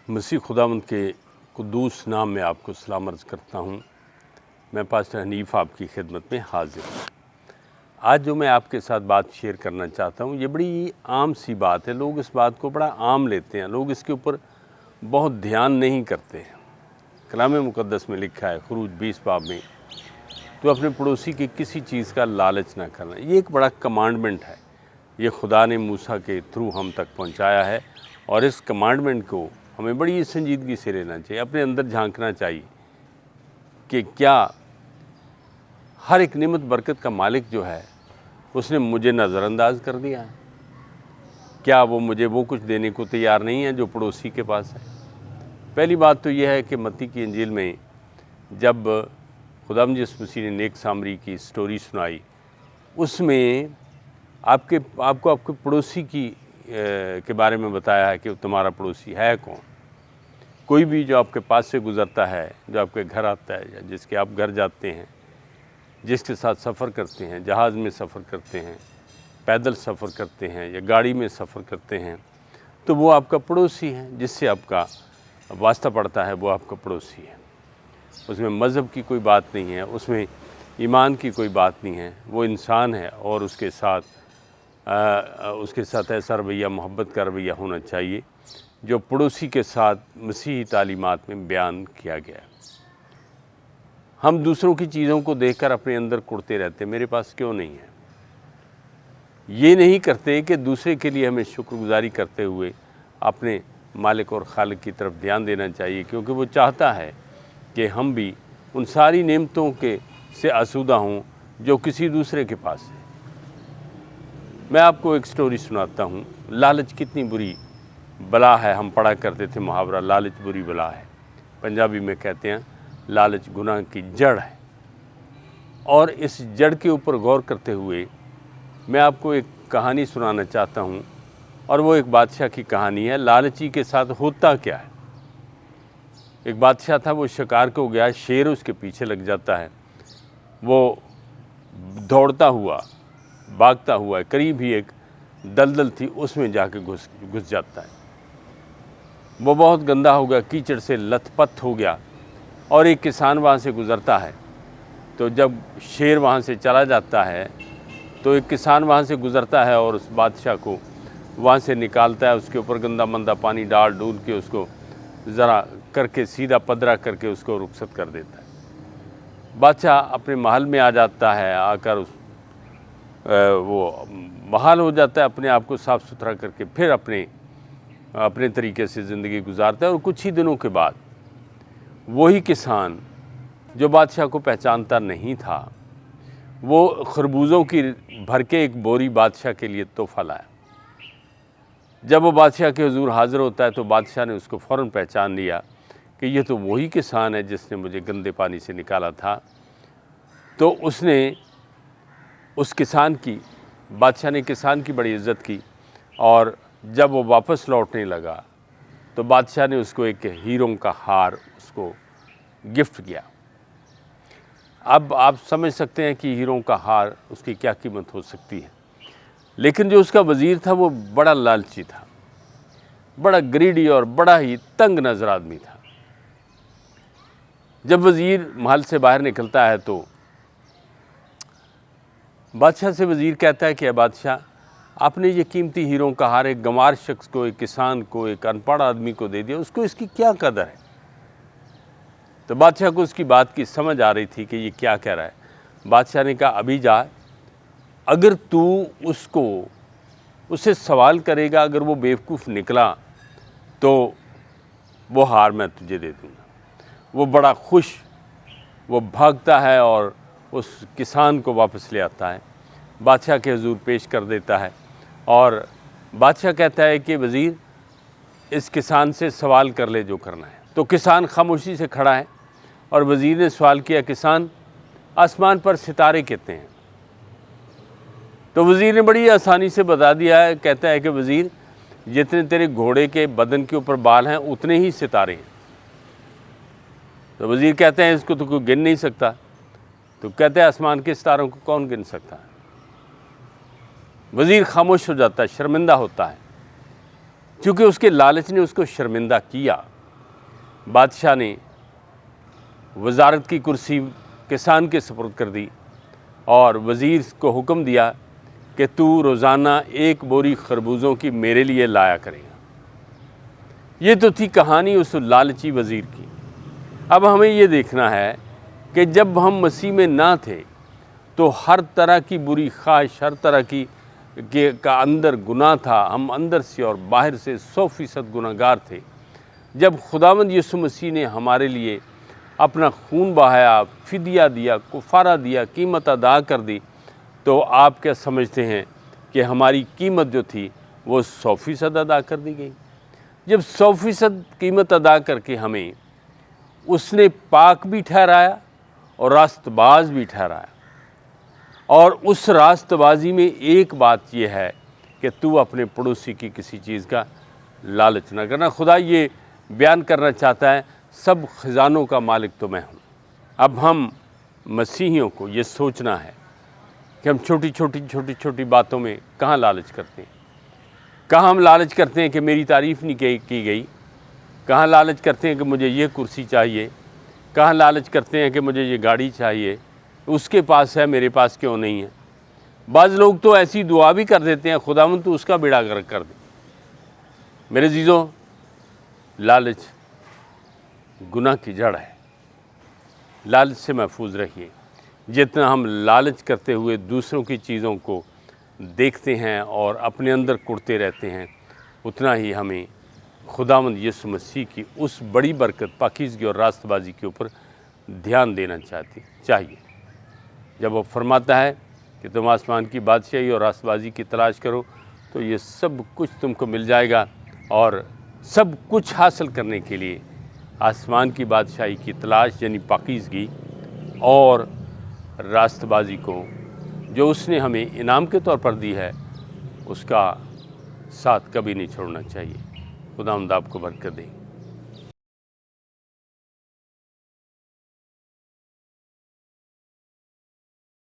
मसीह खुदावंद के कुद्दूस नाम में आपको सलाम अर्ज़ करता हूँ। मैं पास्टर हनीफ़ आपकी खिदमत में हाज़िर हूँ। आज जो मैं आपके साथ बात शेयर करना चाहता हूँ, ये बड़ी आम सी बात है। लोग इस बात को बड़ा आम लेते हैं, लोग इसके ऊपर बहुत ध्यान नहीं करते हैं। कलाम मुक़द्दस में लिखा है ख़ुरूज 20 बाब में, तो अपने पड़ोसी की किसी चीज़ का लालच ना करना। ये एक बड़ा कमांडमेंट है। ये खुदा ने मूसा के थ्रू हम तक पहुँचाया है और इस कमांडमेंट को हमें बड़ी संजीदगी से लेना चाहिए। अपने अंदर झांकना चाहिए कि क्या हर एक निमत बरकत का मालिक जो है उसने मुझे नज़रअंदाज कर दिया है? क्या वो मुझे वो कुछ देने को तैयार नहीं है जो पड़ोसी के पास है? पहली बात तो यह है कि मत्ती की इंजील में जब खुदावंद यीशु मसीह ने नेक सामरी की स्टोरी सुनाई, उसमें आपको आपके पड़ोसी के बारे में बताया है कि तुम्हारा पड़ोसी है कौन। कोई भी जो आपके पास से गुज़रता है, जो आपके घर आता है या जिसके आप घर जाते हैं, जिसके साथ सफ़र करते हैं, जहाज़ में सफ़र करते हैं, पैदल सफ़र करते हैं या गाड़ी में सफ़र करते हैं, तो वो आपका पड़ोसी है। जिससे आपका वास्ता पड़ता है वो आपका पड़ोसी है। उसमें मज़हब की कोई बात नहीं है, उसमें ईमान की कोई बात नहीं है। वो इंसान है और उसके साथ ऐसा रवैया, मोहब्बत का रवैया होना चाहिए जो पड़ोसी के साथ मसीही तालीमात में बयान किया गया है। हम दूसरों की चीज़ों को देखकर अपने अंदर कुढ़ते रहते, मेरे पास क्यों नहीं है। ये नहीं करते कि दूसरे के लिए हमें शुक्रगुजारी करते हुए अपने मालिक और खालिक की तरफ ध्यान देना चाहिए, क्योंकि वो चाहता है कि हम भी उन सारी नेमतों से आसूदा हों जो किसी दूसरे के पास है। मैं आपको एक स्टोरी सुनाता हूँ। लालच कितनी बुरी बला है। हम पढ़ा करते थे मुहावरा, लालच बुरी बला है। पंजाबी में कहते हैं लालच गुनाह की जड़ है। और इस जड़ के ऊपर गौर करते हुए मैं आपको एक कहानी सुनाना चाहता हूँ, और वो एक बादशाह की कहानी है। लालची के साथ होता क्या है। एक बादशाह था, वो शिकार को गया, शेर उसके पीछे लग जाता है। वो दौड़ता हुआ, भागता हुआ करीब ही एक दलदल थी, उसमें जाके घुस जाता है। वो बहुत गंदा हो गया, कीचड़ से लथपथ हो गया। और एक किसान वहाँ से गुज़रता है, तो जब शेर वहाँ से चला जाता है तो एक किसान वहाँ से गुज़रता है और उस बादशाह को वहाँ से निकालता है। उसके ऊपर गंदा मंदा पानी डाल डूल के उसको ज़रा करके सीधा पदरा करके उसको रुखसत कर देता है। बादशाह अपने महल में आ जाता है। आकर वो बहाल हो जाता है, अपने आप को साफ़ सुथरा करके फिर अपने तरीके से ज़िंदगी गुजारता है। और कुछ ही दिनों के बाद वही किसान जो बादशाह को पहचानता नहीं था, वो खरबूजों की भर के एक बोरी बादशाह के लिए तोहफ़ा लाया। जब वो बादशाह के हुजूर हाज़िर होता है तो बादशाह ने उसको फ़ौरन पहचान लिया कि ये तो वही किसान है जिसने मुझे गंदे पानी से निकाला था। तो उसने उस बादशाह ने किसान की बड़ी इज़्ज़त की, और जब वो वापस लौटने लगा तो बादशाह ने उसको एक हीरों का हार उसको गिफ्ट किया। अब आप समझ सकते हैं कि हीरों का हार उसकी क्या कीमत हो सकती है। लेकिन जो उसका वज़ीर था वो बड़ा लालची था, बड़ा ग्रीडी और बड़ा ही तंग नज़र आदमी था। जब वज़ीर महल से बाहर निकलता है तो बादशाह से वज़ीर कहता है कि बादशाह, आपने ये कीमती हीरों का हार एक गंवार शख्स को, एक किसान को, एक अनपढ़ आदमी को दे दिया, उसको इसकी क्या कदर है। तो बादशाह को उसकी बात की समझ आ रही थी कि ये क्या कह रहा है। बादशाह ने कहा, अभी जा, अगर तू उससे सवाल करेगा, अगर वो बेवकूफ़ निकला तो वो हार मैं तुझे दे दूँगा। वो बड़ा खुश, वो भागता है और उस किसान को वापस ले आता है, बादशाह के हुजूर पेश कर देता है। और बादशाह कहता है कि वज़ीर, इस किसान से सवाल कर ले जो करना है। तो किसान खामोशी से खड़ा है और वज़ीर ने सवाल किया, किसान, आसमान पर सितारे कितने हैं? तो वज़ीर ने बड़ी आसानी से बता दिया है। कहता है कि वज़ीर, जितने तेरे घोड़े के बदन के ऊपर बाल हैं उतने ही सितारे हैं। तो वज़ीर कहते हैं, इसको तो कोई गिन नहीं सकता। तो कहते हैं, आसमान के सितारों को कौन गिन सकता है। वज़ीर खामोश हो जाता है, शर्मिंदा होता है, क्योंकि उसके लालच ने उसको शर्मिंदा किया। बादशाह ने वज़ारत की कुर्सी किसान के सुपुर्द कर दी और वज़ीर को हुक्म दिया कि तू रोज़ाना 1 बोरी खरबूजों की मेरे लिए लाया करेगा। ये तो थी कहानी उस लालची वज़ीर की। अब हमें ये देखना है कि जब हम मसीह में ना थे तो हर तरह की बुरी ख्वाहिश, हर तरह की का अंदर गुनाह था। हम अंदर से और बाहर से 100% गुनहगार थे। जब खुदावंद यीशु मसीह ने हमारे लिए अपना खून बहाया, फिदिया दिया, कुफारा दिया, कीमत अदा कर दी, तो आप क्या समझते हैं कि हमारी कीमत जो थी वो 100% अदा कर दी गई। जब 100% कीमत अदा करके हमें उसने पाक भी ठहराया और रास्तबाज भी ठहराया, और उस रास्तबाजी में एक बात यह है कि तू अपने पड़ोसी की किसी चीज़ का लालच न करना। खुदा ये बयान करना चाहता है, सब ख़जानों का मालिक तो मैं हूँ। अब हम मसीहियों को ये सोचना है कि हम छोटी छोटी बातों में कहाँ लालच करते हैं। कहाँ हम लालच करते हैं कि मेरी तारीफ़ नहीं की गई, कहाँ लालच करते हैं कि मुझे ये कुर्सी चाहिए, कहाँ लालच करते हैं कि मुझे ये गाड़ी चाहिए, उसके पास है मेरे पास क्यों नहीं है। बाज़ लोग तो ऐसी दुआ भी कर देते हैं, खुदावंद तू उसका बेड़ा गर्क कर दे। मेरे अज़ीज़ों, लालच गुनाह की जड़ है। लालच से महफूज रहिए। जितना हम लालच करते हुए दूसरों की चीज़ों को देखते हैं और अपने अंदर कुढ़ते रहते हैं, उतना ही हमें खुदावंद यीशु मसीह की उस बड़ी बरकत, पाकीज़गी और रास्तबाजी के ऊपर ध्यान देना चाहिए। जब वो फरमाता है कि तुम आसमान की बादशाही और रास्तबाजी की तलाश करो तो ये सब कुछ तुमको मिल जाएगा। और सब कुछ हासिल करने के लिए आसमान की बादशाही की तलाश यानी पाकीज़गी और रास्तबाजी को जो उसने हमें इनाम के तौर पर दी है, उसका साथ कभी नहीं छोड़ना चाहिए। खुदावंद आपको बरकत दे।